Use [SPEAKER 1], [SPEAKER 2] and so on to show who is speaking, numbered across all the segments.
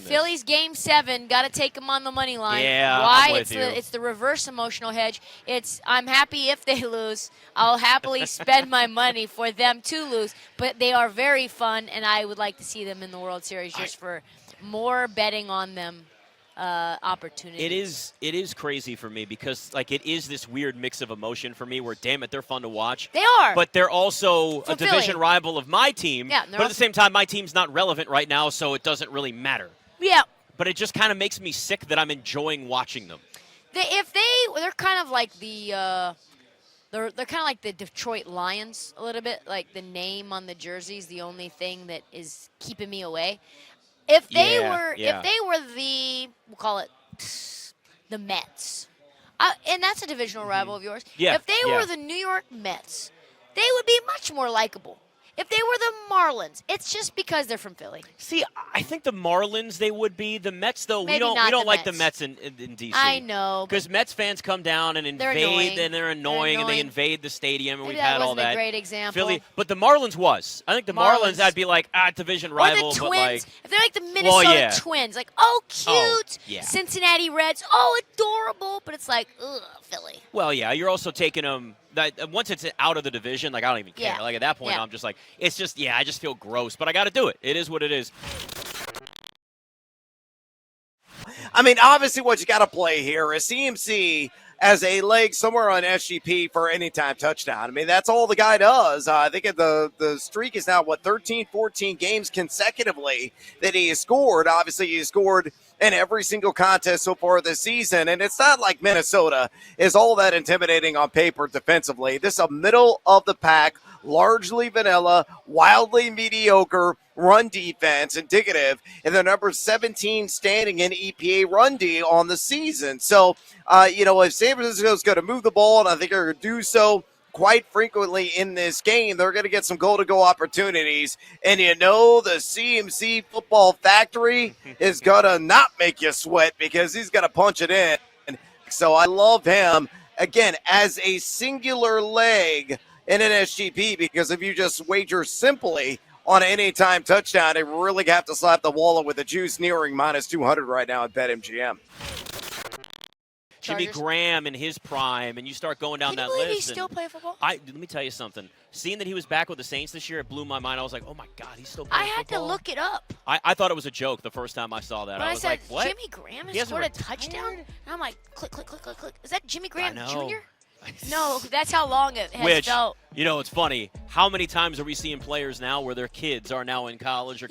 [SPEAKER 1] this.
[SPEAKER 2] Phillies game 7, got to take them on the money line.
[SPEAKER 1] Yeah,
[SPEAKER 2] Why?
[SPEAKER 1] I'm with you.
[SPEAKER 2] It's the reverse emotional hedge. I'm happy if they lose. I'll happily spend my money for them to lose. But they are very fun, and I would like to see them in the World Series just for more betting on them. Opportunities.
[SPEAKER 1] It is crazy for me because it is this weird mix of emotion for me where damn it they're fun to watch.
[SPEAKER 2] They are.
[SPEAKER 1] But they're also
[SPEAKER 2] For
[SPEAKER 1] a division
[SPEAKER 2] Philly.
[SPEAKER 1] rival of my team.
[SPEAKER 2] Yeah,
[SPEAKER 1] but at the same time my team's not relevant right now, so it doesn't really matter.
[SPEAKER 2] Yeah.
[SPEAKER 1] But it just kind of makes me sick that I'm enjoying watching them.
[SPEAKER 2] They're kind of like the they're kind of like the Detroit Lions a little bit. Like the name on the jersey's the only thing that is keeping me away. If they were the, we'll call it the Mets, and that's a divisional rival of yours.
[SPEAKER 1] Yeah,
[SPEAKER 2] if they were the New York Mets, they would be much more likable. If they were the Marlins, it's just because they're from Philly.
[SPEAKER 1] See, I think the Marlins they would be. The Mets though,
[SPEAKER 2] Maybe
[SPEAKER 1] we
[SPEAKER 2] not
[SPEAKER 1] don't
[SPEAKER 2] the
[SPEAKER 1] like the
[SPEAKER 2] Mets.
[SPEAKER 1] Mets in DC.
[SPEAKER 2] I know.
[SPEAKER 1] Because Mets fans come down and
[SPEAKER 2] They're
[SPEAKER 1] invade,
[SPEAKER 2] annoying.
[SPEAKER 1] and they're annoying, and they
[SPEAKER 2] annoying.
[SPEAKER 1] invade the stadium, and
[SPEAKER 2] Maybe
[SPEAKER 1] we've
[SPEAKER 2] that
[SPEAKER 1] had all
[SPEAKER 2] wasn't
[SPEAKER 1] that.
[SPEAKER 2] a great example.
[SPEAKER 1] Philly, but the Marlins was. I think the Marlins I'd be like, division rival,
[SPEAKER 2] or the
[SPEAKER 1] but
[SPEAKER 2] Twins. If they're like the Minnesota Twins, like, cute.
[SPEAKER 1] Oh, yeah.
[SPEAKER 2] Cincinnati Reds, adorable. But it's like, ugh, Philly.
[SPEAKER 1] Well, yeah, you're also taking them. Once it's out of the division, I don't even care.
[SPEAKER 2] Yeah.
[SPEAKER 1] Like at that point, I'm just like, it's just, I just feel gross. But I got to do it. It is what it is.
[SPEAKER 3] I mean, obviously what you got to play here is CMC as a leg somewhere on SGP for anytime touchdown. I mean, that's all the guy does. I think the streak is now, 13, 14 games consecutively that he has scored. Obviously, he scored in every single contest so far this season, and it's not like Minnesota is all that intimidating on paper defensively. This is a middle-of-the-pack, largely vanilla, wildly mediocre run defense, indicative in the number 17 standing in EPA run D on the season. So, if San Francisco is going to move the ball, and I think they're going to do so quite frequently in this game, they're going to get some goal-to-go opportunities. And the CMC football factory is going to not make you sweat because he's going to punch it in. So I love him, again, as a singular leg in an SGP, because if you just wager simply on an anytime touchdown, they really have to slap the wallet with the juice nearing minus 200 right now at BetMGM.
[SPEAKER 1] Jimmy Graham in his prime, and you start going down that list.
[SPEAKER 2] Can you believe he still play football?
[SPEAKER 1] Let me tell you something. Seeing that he was back with the Saints this year, it blew my mind. I was like, oh, my God, he's still playing football?
[SPEAKER 2] I had to look it up.
[SPEAKER 1] I thought it was a joke the first time I saw that.
[SPEAKER 2] When
[SPEAKER 1] I was
[SPEAKER 2] said,
[SPEAKER 1] like, what?
[SPEAKER 2] Jimmy Graham has scored a touchdown? And I'm like, click, click, click, click, click. Is that Jimmy Graham Jr.? No, that's how long it has felt.
[SPEAKER 1] It's funny. How many times are we seeing players now where their kids are now in college? Or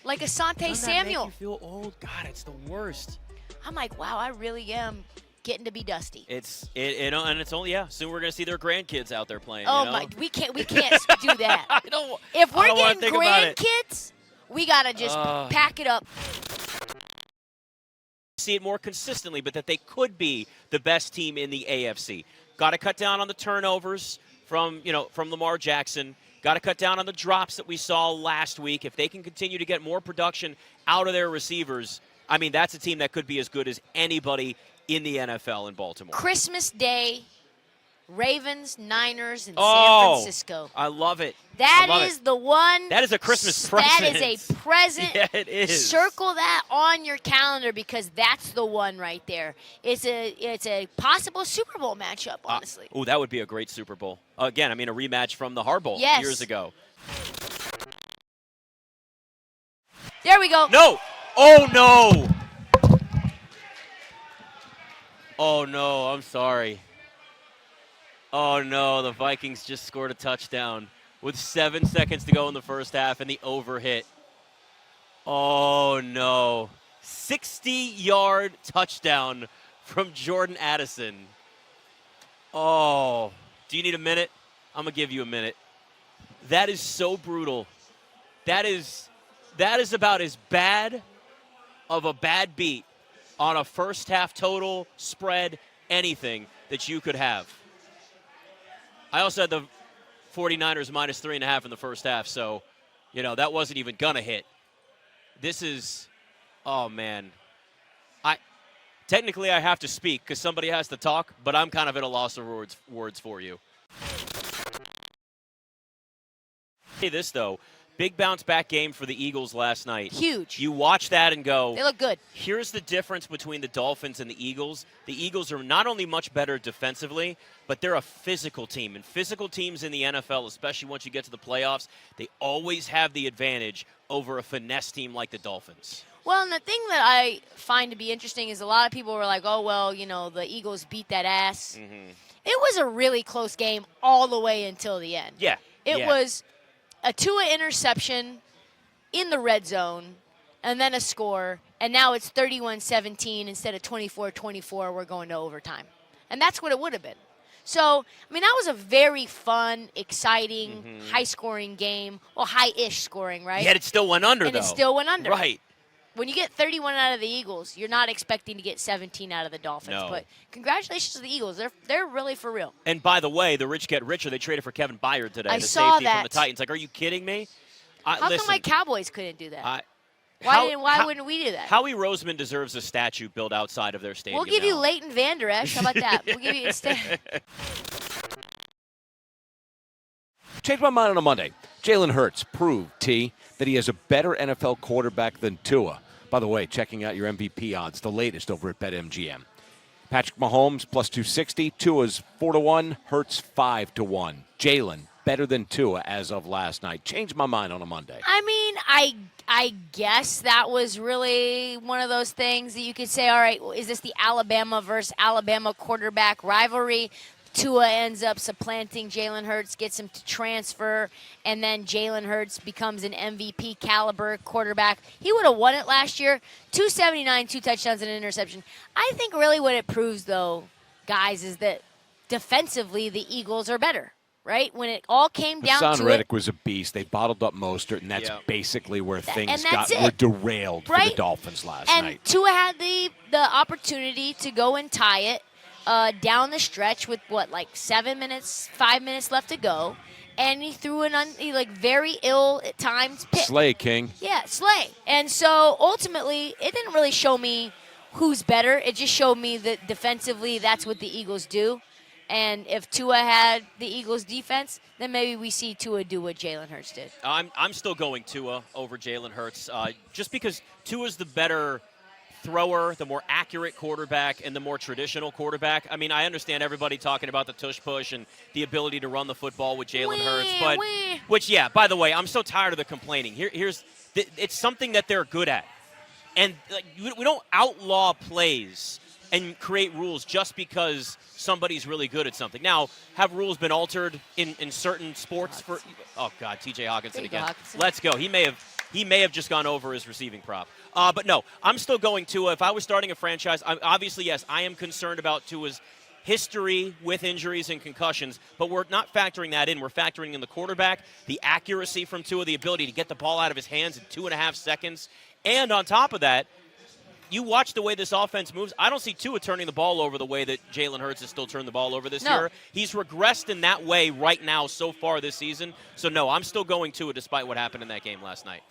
[SPEAKER 2] like Asante Samuel.
[SPEAKER 1] Make you feel old? God, it's the worst.
[SPEAKER 2] I'm like, wow, I really am getting to be dusty.
[SPEAKER 1] And it's only soon we're gonna see their grandkids out there playing.
[SPEAKER 2] Oh my, we can't do that. If we're getting grandkids, we gotta just pack it up.
[SPEAKER 1] See it more consistently, but that they could be the best team in the AFC. Got to cut down on the turnovers from Lamar Jackson. Got to cut down on the drops that we saw last week. If they can continue to get more production out of their receivers, I mean, that's a team that could be as good as anybody in the NFL in Baltimore.
[SPEAKER 2] Christmas Day, Ravens, Niners, and San Francisco.
[SPEAKER 1] I love it.
[SPEAKER 2] That is the one.
[SPEAKER 1] That is a Christmas present.
[SPEAKER 2] That is a present.
[SPEAKER 1] Yeah, it is.
[SPEAKER 2] Circle that on your calendar because that's the one right there. It's a possible Super Bowl matchup, honestly.
[SPEAKER 1] That would be a great Super Bowl. Again, I mean, a rematch from the Harbaugh years ago.
[SPEAKER 2] There we go.
[SPEAKER 1] No. Oh, no. Oh, no. I'm sorry. Oh, no. The Vikings just scored a touchdown with 7 seconds to go in the first half and the overhit. Oh, no. 60-yard touchdown from Jordan Addison. Oh. Do you need a minute? I'm going to give you a minute. That is so brutal. That is about as bad of a bad beat on a first half total, spread, anything that you could have. I also had the 49ers minus 3.5 in the first half, so, that wasn't even going to hit. This is, oh, man. Technically, I have to speak because somebody has to talk, but I'm kind of at a loss of words for you. Say this, though. Big bounce-back game for the Eagles last night.
[SPEAKER 2] Huge.
[SPEAKER 1] You watch that and go,
[SPEAKER 2] They look good.
[SPEAKER 1] here's the difference between the Dolphins and the Eagles. The Eagles are not only much better defensively, but they're a physical team. And physical teams in the NFL, especially once you get to the playoffs, they always have the advantage over a finesse team like the Dolphins.
[SPEAKER 2] Well, and the thing that I find to be interesting is a lot of people were like, oh, well, the Eagles beat that ass.
[SPEAKER 1] Mm-hmm.
[SPEAKER 2] It was a really close game all the way until the end.
[SPEAKER 1] Yeah.
[SPEAKER 2] It was a Tua interception in the red zone and then a score, and now it's 31-17 instead of 24-24. We're going to overtime. And that's what it would have been. So, that was a very fun, exciting, high-scoring game. Well, high-ish scoring, right?
[SPEAKER 1] Yet it still went under,
[SPEAKER 2] and
[SPEAKER 1] though.
[SPEAKER 2] it still went under.
[SPEAKER 1] Right.
[SPEAKER 2] When you get 31 out of the Eagles, you're not expecting to get 17 out of the Dolphins.
[SPEAKER 1] No.
[SPEAKER 2] But congratulations to the Eagles. They're really for real.
[SPEAKER 1] And by the way, the rich get richer. They traded for Kevin Byard today,
[SPEAKER 2] I
[SPEAKER 1] the
[SPEAKER 2] saw
[SPEAKER 1] safety
[SPEAKER 2] that.
[SPEAKER 1] from the Titans. Like, are you kidding me?
[SPEAKER 2] How
[SPEAKER 1] listen,
[SPEAKER 2] come my Cowboys couldn't do that?
[SPEAKER 1] How-
[SPEAKER 2] Why wouldn't we do that?
[SPEAKER 1] Howie Roseman deserves a statue built outside of their stadium.
[SPEAKER 2] We'll give you
[SPEAKER 1] now.
[SPEAKER 2] Leighton Vander Esch. How about that? We'll give you instead.
[SPEAKER 4] Changed my mind on a Monday. Jalen Hurts proved, T, that he has a better NFL quarterback than Tua. By the way, checking out your MVP odds, the latest over at BetMGM. Patrick Mahomes plus 260, Tua's 4-1, Hurts 5-1. Jalen better than Tua as of last night. Changed my mind on a Monday.
[SPEAKER 2] I guess that was really one of those things that you could say, all right, is this the Alabama versus Alabama quarterback rivalry? Tua ends up supplanting Jalen Hurts, gets him to transfer, and then Jalen Hurts becomes an MVP caliber quarterback. He would have won it last year. 279, 2 touchdowns and an interception. I think really what it proves, though, guys, is that defensively the Eagles are better. Right? When it all came down
[SPEAKER 4] Hassan
[SPEAKER 2] to
[SPEAKER 4] Reddick
[SPEAKER 2] it.
[SPEAKER 4] was a beast. They bottled up Mostert, and that's basically where things
[SPEAKER 2] that's
[SPEAKER 4] were
[SPEAKER 2] it.
[SPEAKER 4] derailed for the Dolphins last
[SPEAKER 2] and
[SPEAKER 4] night.
[SPEAKER 2] Tua had the opportunity to go and tie it down the stretch with, 5 minutes left to go. And he threw very ill at times pick.
[SPEAKER 4] Slay, King.
[SPEAKER 2] Yeah, slay. And so ultimately, it didn't really show me who's better. It just showed me that defensively, that's what the Eagles do. And if Tua had the Eagles' defense, then maybe we see Tua do what Jalen Hurts did.
[SPEAKER 1] I'm still going Tua over Jalen Hurts, just because Tua's the better thrower, the more accurate quarterback, and the more traditional quarterback. I understand everybody talking about the tush push and the ability to run the football with Jalen Hurts, by the way, I'm so tired of the complaining. It's something that they're good at, and we don't outlaw plays and create rules just because somebody's really good at something. Now, have rules been altered in certain sports for? Oh God, T.J. Hawkinson again. Let's go. He may have just gone over his receiving prop. But no, I'm still going Tua. If I was starting a franchise, obviously yes, I am concerned about Tua's history with injuries and concussions, but we're not factoring that in. We're factoring in the quarterback, the accuracy from Tua, the ability to get the ball out of his hands in 2.5 seconds, and on top of that, you watch the way this offense moves. I don't see Tua turning the ball over the way that Jalen Hurts has still turned the ball over this year. He's regressed in that way right now so far this season. So, no, I'm still going Tua despite what happened in that game last night.